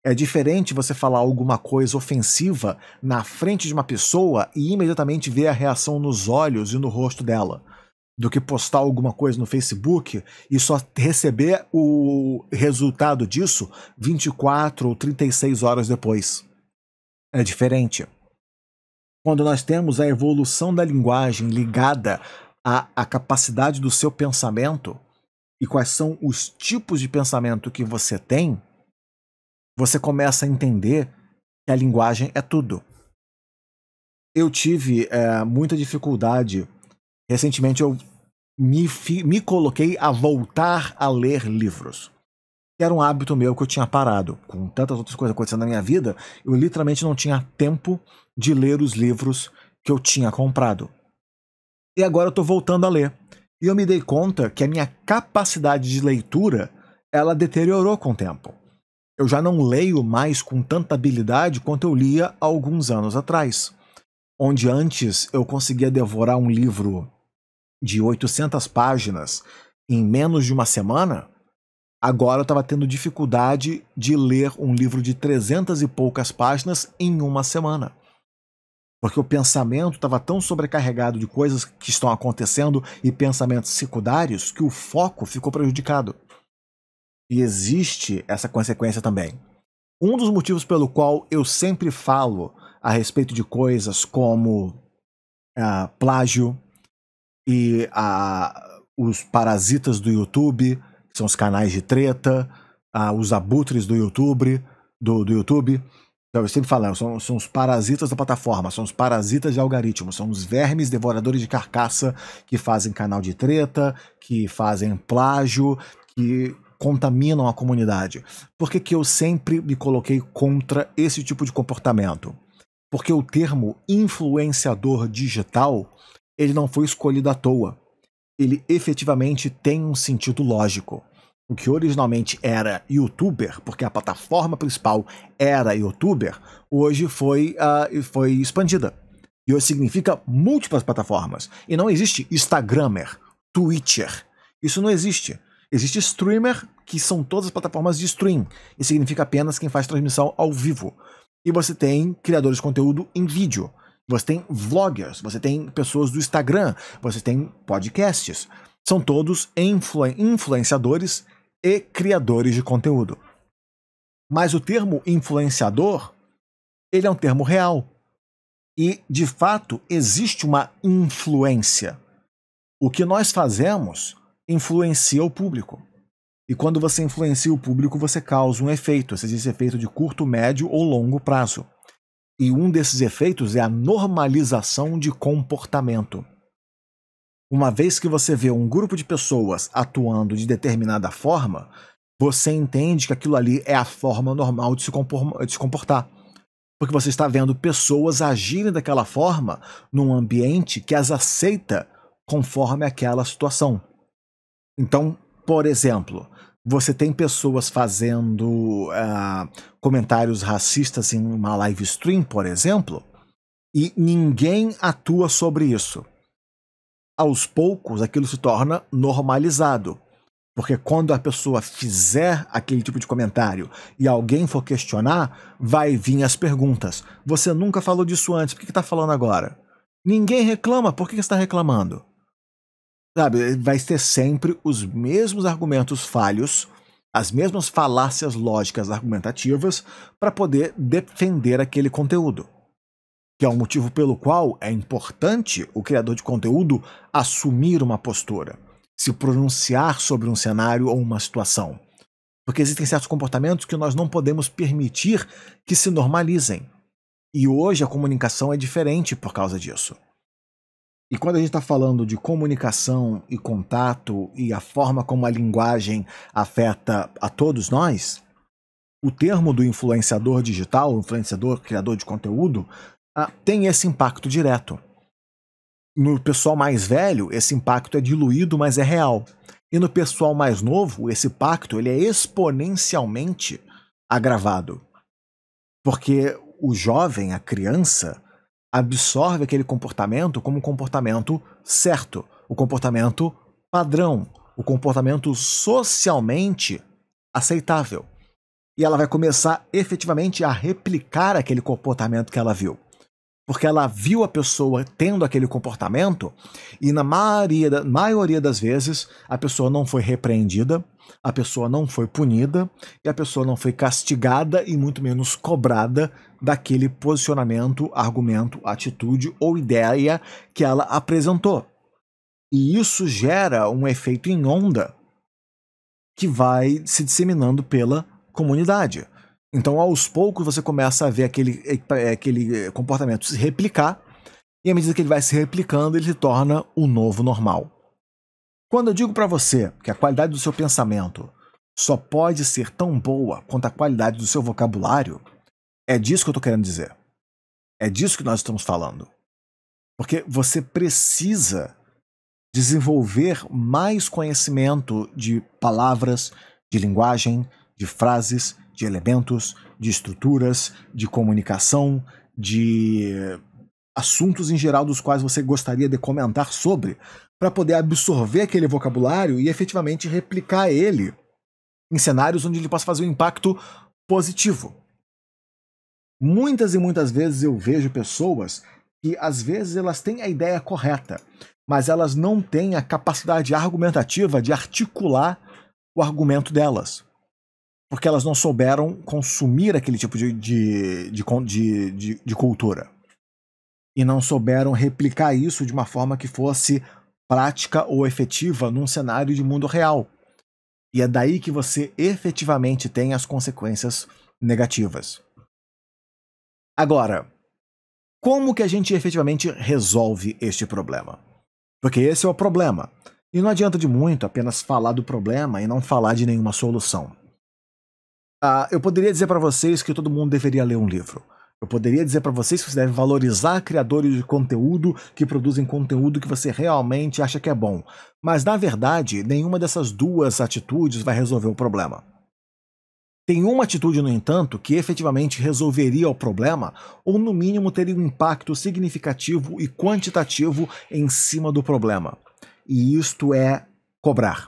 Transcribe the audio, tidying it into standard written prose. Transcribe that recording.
É diferente você falar alguma coisa ofensiva na frente de uma pessoa e imediatamente ver a reação nos olhos e no rosto dela, do que postar alguma coisa no Facebook e só receber o resultado disso 24 ou 36 horas depois. É diferente. Quando nós temos a evolução da linguagem ligada à capacidade do seu pensamento e quais são os tipos de pensamento que você tem, você começa a entender que a linguagem é tudo. Eu tive muita dificuldade. Recentemente eu me coloquei a voltar a ler livros. Era um hábito meu que eu tinha parado. Com tantas outras coisas acontecendo na minha vida, eu literalmente não tinha tempo de ler os livros que eu tinha comprado. E agora eu estou voltando a ler. E eu me dei conta que a minha capacidade de leitura, ela deteriorou com o tempo. Eu já não leio mais com tanta habilidade quanto eu lia há alguns anos atrás. Onde antes eu conseguia devorar um livro de 800 páginas em menos de uma semana, agora eu estava tendo dificuldade de ler um livro de 300 e poucas páginas em uma semana. Porque o pensamento estava tão sobrecarregado de coisas que estão acontecendo e pensamentos secundários que o foco ficou prejudicado. E existe essa consequência também. Um dos motivos pelo qual eu sempre falo a respeito de coisas como plágio e os parasitas do YouTube, que são os canais de treta, os abutres do YouTube, então, eu sempre falo, são os parasitas da plataforma, são os parasitas de algoritmos, são os vermes devoradores de carcaça que fazem canal de treta, que fazem plágio, que contaminam a comunidade. Por que eu sempre me coloquei contra esse tipo de comportamento? Porque o termo influenciador digital, ele não foi escolhido à toa. Ele efetivamente tem um sentido lógico. O que originalmente era youtuber, porque a plataforma principal era youtuber, hoje foi expandida. E hoje significa múltiplas plataformas. E não existe Instagrammer, Twitcher. Isso não existe. Existe streamer, que são todas as plataformas de stream. E significa apenas quem faz transmissão ao vivo. E você tem criadores de conteúdo em vídeo. Você tem vloggers, você tem pessoas do Instagram, você tem podcasts. São todos influenciadores e criadores de conteúdo. Mas o termo influenciador, ele é um termo real. E, de fato, existe uma influência. O que nós fazemos influencia o público. E quando você influencia o público, você causa um efeito, seja esse efeito de curto, médio ou longo prazo. E um desses efeitos é a normalização de comportamento. Uma vez que você vê um grupo de pessoas atuando de determinada forma, você entende que aquilo ali é a forma normal de se comportar. Porque você está vendo pessoas agirem daquela forma num ambiente que as aceita conforme aquela situação. Então, por exemplo, você tem pessoas fazendo comentários racistas em uma live stream, por exemplo, e ninguém atua sobre isso. Aos poucos, aquilo se torna normalizado. Porque quando a pessoa fizer aquele tipo de comentário e alguém for questionar, vai vir as perguntas. Você nunca falou disso antes, por que está falando agora? Ninguém reclama, por que está reclamando? Sabe, vai ter sempre os mesmos argumentos falhos, as mesmas falácias lógicas argumentativas para poder defender aquele conteúdo. Que é o motivo pelo qual é importante o criador de conteúdo assumir uma postura, se pronunciar sobre um cenário ou uma situação. Porque existem certos comportamentos que nós não podemos permitir que se normalizem. E hoje a comunicação é diferente por causa disso. E quando a gente está falando de comunicação e contato e a forma como a linguagem afeta a todos nós, o termo do influenciador digital, influenciador, criador de conteúdo, tem esse impacto direto. No pessoal mais velho, esse impacto é diluído, mas é real. E no pessoal mais novo, esse impacto ele é exponencialmente agravado. Porque o jovem, a criança, absorve aquele comportamento como um comportamento certo, o comportamento padrão, o comportamento socialmente aceitável. e ela vai começar efetivamente a replicar aquele comportamento que ela viu. Porque ela viu a pessoa tendo aquele comportamento e na maioria das vezes a pessoa não foi repreendida, a pessoa não foi punida e a pessoa não foi castigada e muito menos cobrada daquele posicionamento, argumento, atitude ou ideia que ela apresentou. E isso gera um efeito em onda que vai se disseminando pela comunidade. Então, aos poucos, você começa a ver aquele comportamento se replicar, e à medida que ele vai se replicando, ele se torna o novo normal. Quando eu digo para você que a qualidade do seu pensamento só pode ser tão boa quanto a qualidade do seu vocabulário, é disso que eu estou querendo dizer. É disso que nós estamos falando. Porque você precisa desenvolver mais conhecimento de palavras, de linguagem, de frases, de elementos, de estruturas, de comunicação, de assuntos em geral dos quais você gostaria de comentar sobre, para poder absorver aquele vocabulário e efetivamente replicar ele em cenários onde ele possa fazer um impacto positivo. Muitas e muitas vezes eu vejo pessoas que às vezes elas têm a ideia correta, mas elas não têm a capacidade argumentativa de articular o argumento delas. Porque elas não souberam consumir aquele tipo de cultura. E não souberam replicar isso de uma forma que fosse prática ou efetiva num cenário de mundo real. E é daí que você efetivamente tem as consequências negativas. Agora, como que a gente efetivamente resolve este problema? Porque esse é o problema. E não adianta de muito apenas falar do problema e não falar de nenhuma solução. Eu poderia dizer para vocês que todo mundo deveria ler um livro. Eu poderia dizer para vocês que você deve valorizar criadores de conteúdo que produzem conteúdo que você realmente acha que é bom. Mas, na verdade, nenhuma dessas duas atitudes vai resolver o problema. Tem uma atitude, no entanto, que efetivamente resolveria o problema, ou no mínimo teria um impacto significativo e quantitativo em cima do problema. E isto é cobrar.